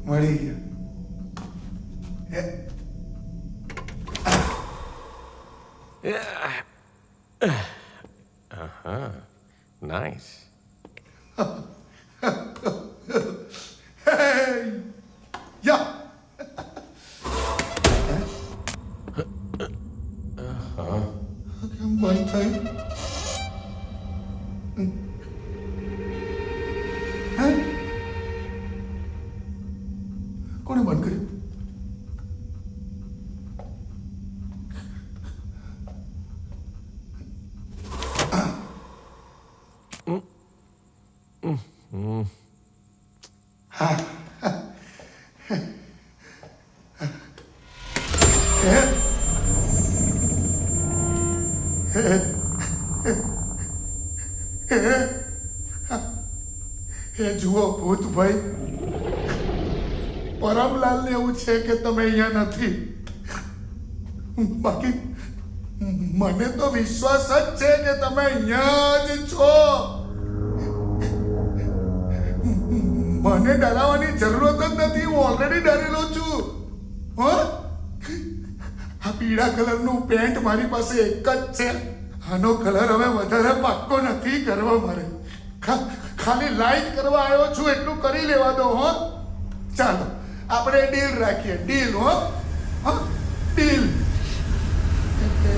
મળી ગયા. Nice. યા કેમ બંધ થઈ? હે? કોણે બંધ કર્યું? એ જુઓ ભૂતભાઈ, પરમલાલને એવું છે કે તમે અહીંયા નથી. બાકી મને તો વિશ્વાસ જ છે કે તમે અહીંયા જ છો. મને ડરાવવાની જરૂરત જ નથી. હું ઓલરેડી ડરેલો છું. હો, આ પીળા કલરનું પેન્ટ મારી પાસે એક જ છે. આનો કલર હવે વધારે પાક્કો નથી કરવા મારે. ખાલી લાઈટ કરવા આવ્યો છું એટલું કરી લેવા દો. હો, ચાલો આપણે ડીલ રાખીએ. ડીલ. હો, ડીલ.